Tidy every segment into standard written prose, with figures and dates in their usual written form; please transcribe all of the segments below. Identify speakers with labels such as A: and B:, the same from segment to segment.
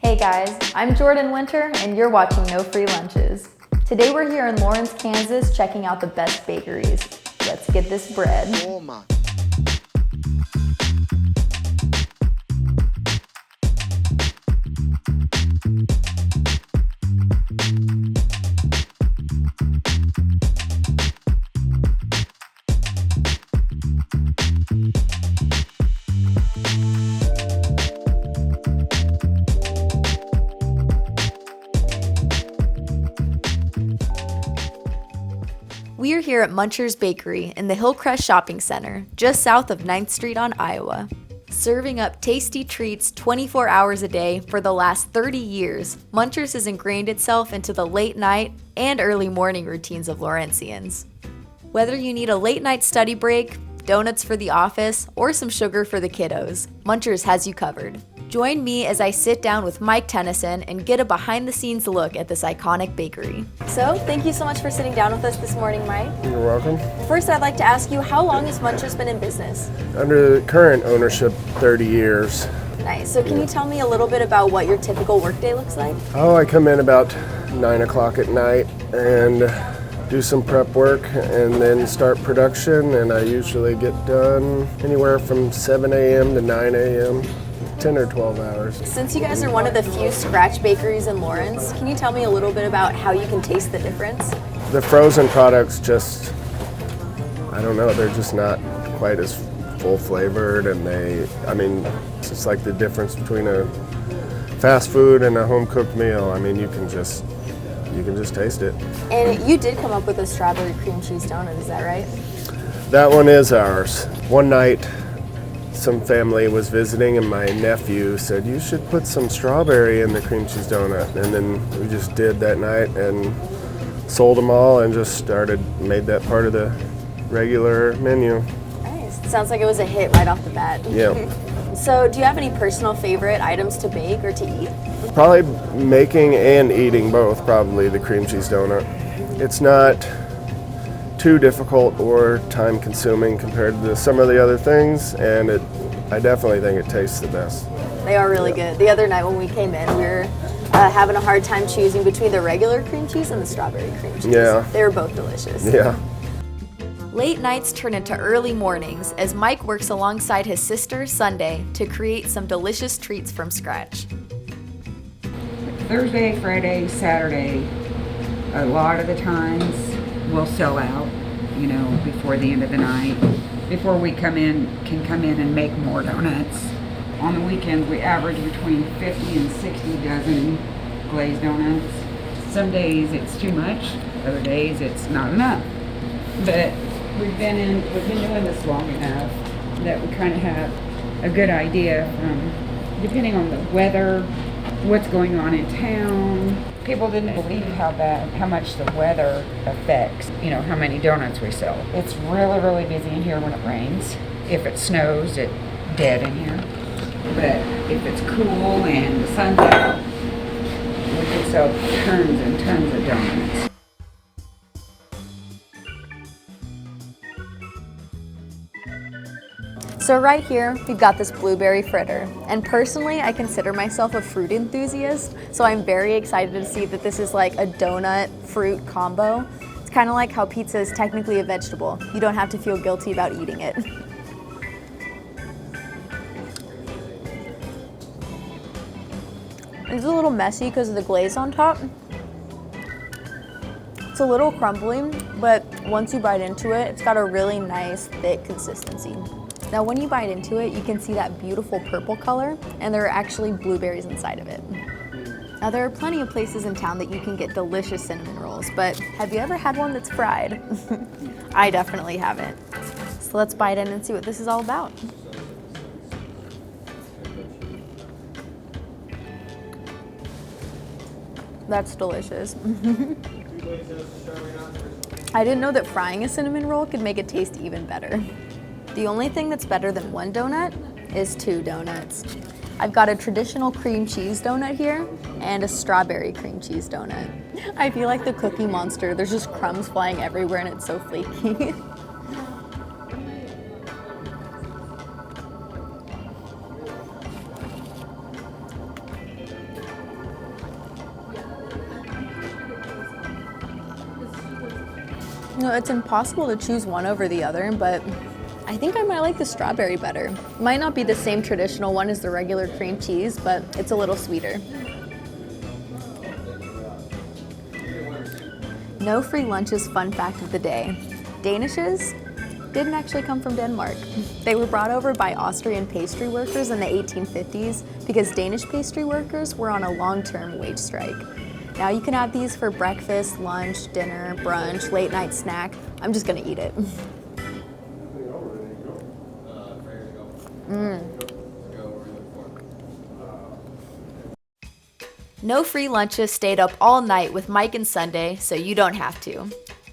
A: Hey guys, I'm Jordan Winter and you're watching No Free Lunches. Today we're here in Lawrence, Kansas checking out the best bakeries. Let's get this bread. We are here at Munchers Bakery in the Hillcrest Shopping Center, just south of 9th Street on Iowa. Serving up tasty treats 24 hours a day for the last 30 years, Munchers has ingrained itself into the late night and early morning routines of Lawrencians. Whether you need a late night study break, donuts for the office, or some sugar for the kiddos, Munchers has you covered. Join me as I sit down with Mike Tennyson and get a behind-the-scenes look at this iconic bakery. So, thank you so much for sitting down with us this morning, Mike.
B: You're welcome.
A: First, I'd like to ask you, how long has Munchers been in business?
B: Under the current ownership, 30 years.
A: Nice. So can you tell me a little bit about what your typical workday looks like?
B: Oh, I come in about 9 o'clock at night and do some prep work and then start production, and I usually get done anywhere from 7 a.m. to 9 a.m. 10 or 12 hours.
A: Since you guys are one of the few scratch bakeries in Lawrence, can you tell me a little bit about how you can taste the difference?
B: The frozen products just, I don't know, they're just not quite as full flavored, and it's just like the difference between a fast food and a home cooked meal. I mean, you can just taste it.
A: And you did come up with a strawberry cream cheese donut, is that right?
B: That one is ours. One night, some family was visiting and my nephew said, "You should put some strawberry in the cream cheese donut." And then we just did that night and sold them all and just made that part of the regular menu.
A: Nice. Sounds like it was a hit right off the bat.
B: Yeah.
A: So do you have any personal favorite items to bake or to eat?
B: Probably making and eating both, probably the cream cheese donut. It's not too difficult or time consuming compared to some of the other things, and I definitely think it tastes the best.
A: They are really good. The other night when we came in, we were having a hard time choosing between the regular cream cheese and the strawberry cream cheese.
B: Yeah.
A: They were both delicious.
B: Yeah.
A: Late nights turn into early mornings as Mike works alongside his sister, Sunday, to create some delicious treats from scratch.
C: Thursday, Friday, Saturday, a lot of the times we'll sell out, before the end of the night, before we can come in and make more donuts. On the weekends, we average between 50 and 60 dozen glazed donuts. Some days it's too much, other days it's not enough. But we've been doing this long enough that we kind of have a good idea from, depending on the weather, what's going on in town. People didn't believe how much the weather affects, how many donuts we sell. It's really, really busy in here when it rains. If it snows, it's dead in here. But if it's cool and the sun's out, we can sell tons and tons of donuts.
A: So right here, we've got this blueberry fritter. And personally, I consider myself a fruit enthusiast, so I'm very excited to see that this is like a donut fruit combo. It's kind of like how pizza is technically a vegetable. You don't have to feel guilty about eating it. It's a little messy because of the glaze on top. It's a little crumbly, but once you bite into it, it's got a really nice, thick consistency. Now when you bite into it, you can see that beautiful purple color, and there are actually blueberries inside of it. Now there are plenty of places in town that you can get delicious cinnamon rolls, but have you ever had one that's fried? I definitely haven't. So let's bite in and see what this is all about. That's delicious. I didn't know that frying a cinnamon roll could make it taste even better. The only thing that's better than one donut is two donuts. I've got a traditional cream cheese donut here and a strawberry cream cheese donut. I feel like the Cookie Monster. There's just crumbs flying everywhere and it's so flaky. No, it's impossible to choose one over the other, but I think I might like the strawberry better. Might not be the same traditional one as the regular cream cheese, but it's a little sweeter. No free lunches fun fact of the day. Danishes didn't actually come from Denmark. They were brought over by Austrian pastry workers in the 1850s because Danish pastry workers were on a long-term wage strike. Now you can have these for breakfast, lunch, dinner, brunch, late night snack. I'm just gonna eat it. No free lunches stayed up all night with Mike and Sunday, so you don't have to.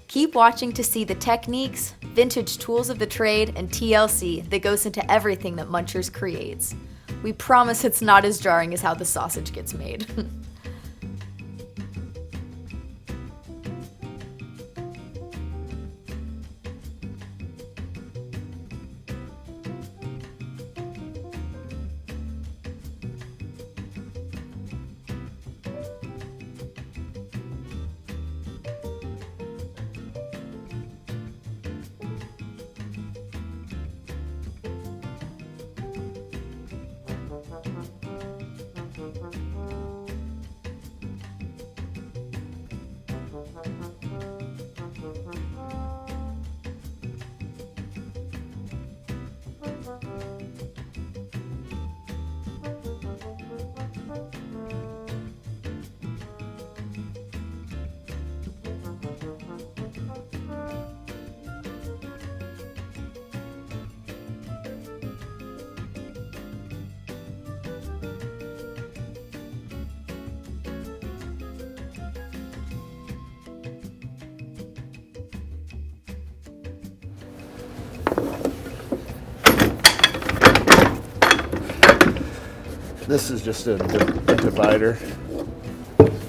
A: Keep watching to see the techniques, vintage tools of the trade, and TLC that goes into everything that Munchers creates. We promise it's not as jarring as how the sausage gets made.
B: This is just a divider.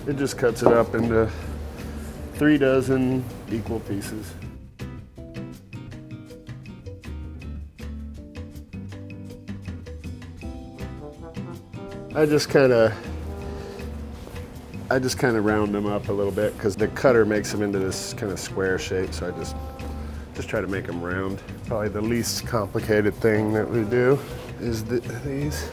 B: It just cuts it up into 3 dozen equal pieces. I just kind of round them up a little bit because the cutter makes them into this kind of square shape, so I just try to make them round. Probably the least complicated thing that we do is these.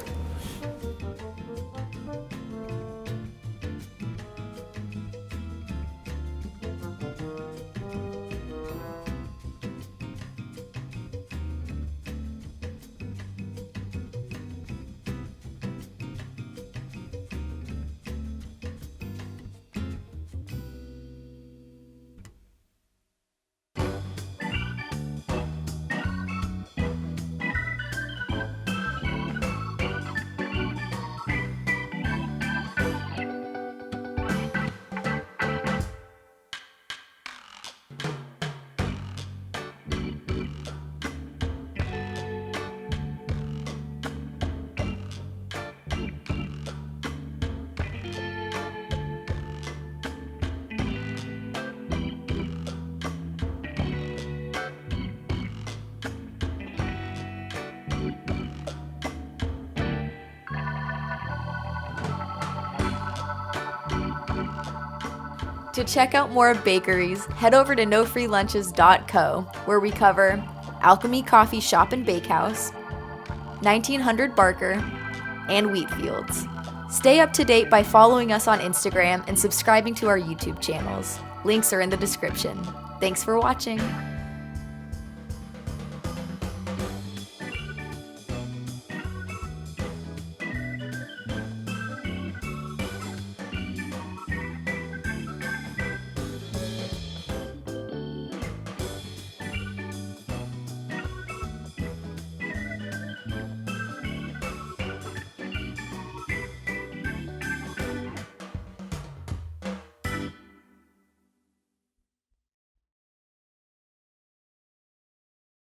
A: To check out more of Bakeries, head over to nofreelunches.co, where we cover Alchemy Coffee Shop and Bakehouse, 1900 Barker, and wheat fields. Stay up to date by following us on Instagram and subscribing to our YouTube channels. Links are in the description. Thanks for watching.